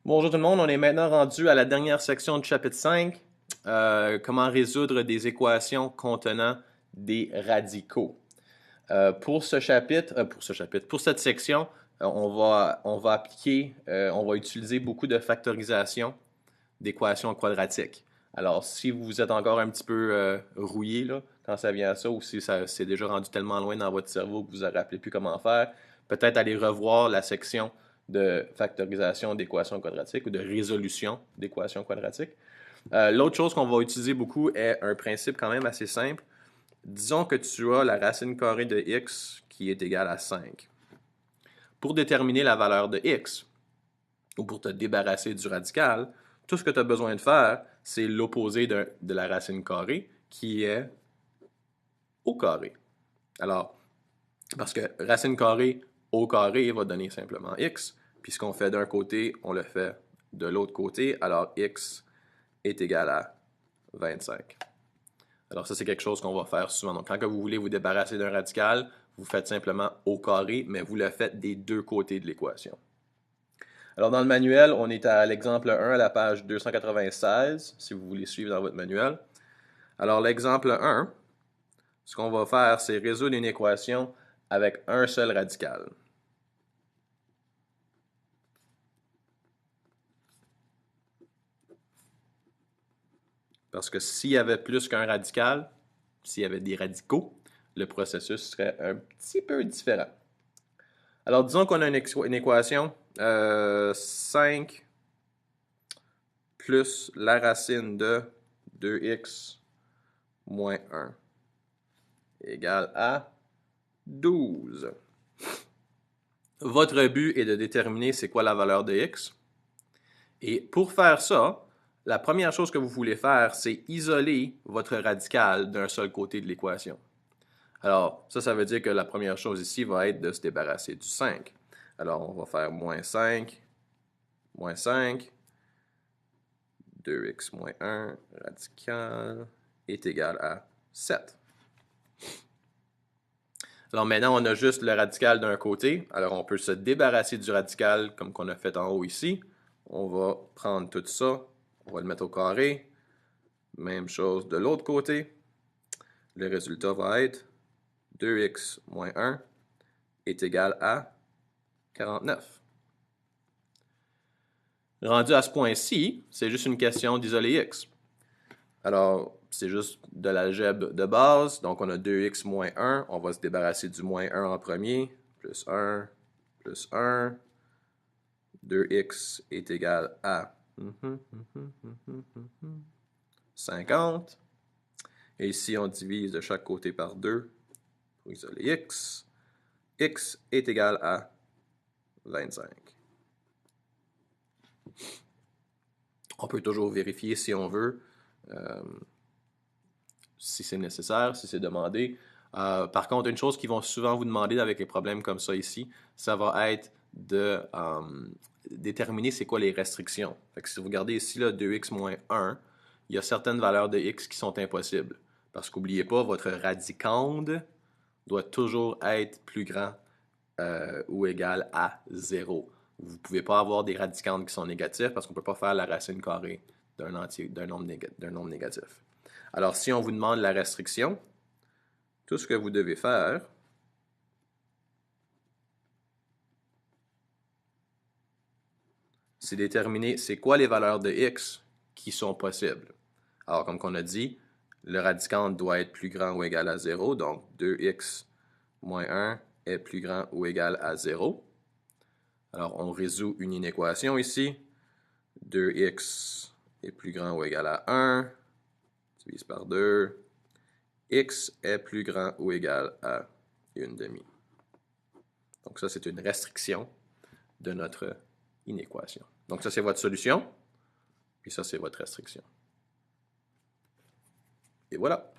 Bonjour tout le monde, on est maintenant rendu à la dernière section du chapitre 5, comment résoudre des équations contenant des radicaux. Pour cette section, on va appliquer, on va utiliser beaucoup de factorisation d'équations quadratiques. Alors, si vous êtes encore un petit peu rouillé là, quand ça vient à ça, ou si ça s'est déjà rendu tellement loin dans votre cerveau que vous ne vous rappelez plus comment faire, peut-être aller revoir la section de factorisation d'équations quadratiques ou de résolution d'équations quadratiques. L'autre chose qu'on va utiliser beaucoup est un principe quand même assez simple. Disons que tu as la racine carrée de x qui est égale à 5. Pour déterminer la valeur de x, ou pour te débarrasser du radical, tout ce que tu as besoin de faire, c'est l'opposé de la racine carrée, qui est au carré. Alors, parce que racine carrée au carré va donner simplement x, puis ce qu'on fait d'un côté, on le fait de l'autre côté, alors x est égal à 25. Alors ça, c'est quelque chose qu'on va faire souvent. Donc, quand vous voulez vous débarrasser d'un radical, vous faites simplement au carré, mais vous le faites des deux côtés de l'équation. Alors, dans le manuel, on est à l'exemple 1 à la page 296, si vous voulez suivre dans votre manuel. Alors, l'exemple 1, ce qu'on va faire, c'est résoudre une équation avec un seul radical. Parce que s'il y avait plus qu'un radical, s'il y avait des radicaux, le processus serait un petit peu différent. Alors, disons qu'on a une équation 5 plus la racine de 2x moins 1 égale à 12. Votre but est de déterminer c'est quoi la valeur de x. Et pour faire ça, la première chose que vous voulez faire, c'est isoler votre radical d'un seul côté de l'équation. Alors, ça veut dire que la première chose ici va être de se débarrasser du 5. Alors, on va faire moins 5, 2x moins 1, radical, est égal à 7. Alors maintenant, on a juste le radical d'un côté. Alors, on peut se débarrasser du radical comme qu'on a fait en haut ici. On va prendre tout ça, on va le mettre au carré. Même chose de l'autre côté. Le résultat va être 2x moins 1 est égal à 49. Rendu à ce point-ci, c'est juste une question d'isoler x. Alors, c'est juste de l'algèbre de base. Donc, on a 2x moins 1. On va se débarrasser du moins 1 en premier. Plus 1, plus 1. 2x est égal à 50. Et ici, on divise de chaque côté par 2 pour isoler x. X est égal à 25. On peut toujours vérifier si on veut, si c'est nécessaire, si c'est demandé. Par contre, une chose qu'ils vont souvent vous demander avec les problèmes comme ça ici, ça va être de déterminer c'est quoi les restrictions. Fait que si vous regardez ici, là, 2x moins 1, il y a certaines valeurs de x qui sont impossibles. Parce qu'oubliez pas, votre radicande doit toujours être plus grand ou égal à 0. Vous ne pouvez pas avoir des radicandes qui sont négatifs parce qu'on ne peut pas faire la racine carrée d'un nombre négatif. Alors, si on vous demande la restriction, tout ce que vous devez faire, c'est déterminer c'est quoi les valeurs de x qui sont possibles. Alors, comme on a dit, le radicande doit être plus grand ou égal à 0, donc 2x moins 1 est plus grand ou égal à 0. Alors, on résout une inéquation ici. 2x est plus grand ou égal à 1, divise par 2. X est plus grand ou égal à 1/2. Donc ça, c'est une restriction de notre inéquation. Donc ça, c'est votre solution, puis ça, c'est votre restriction. Et voilà.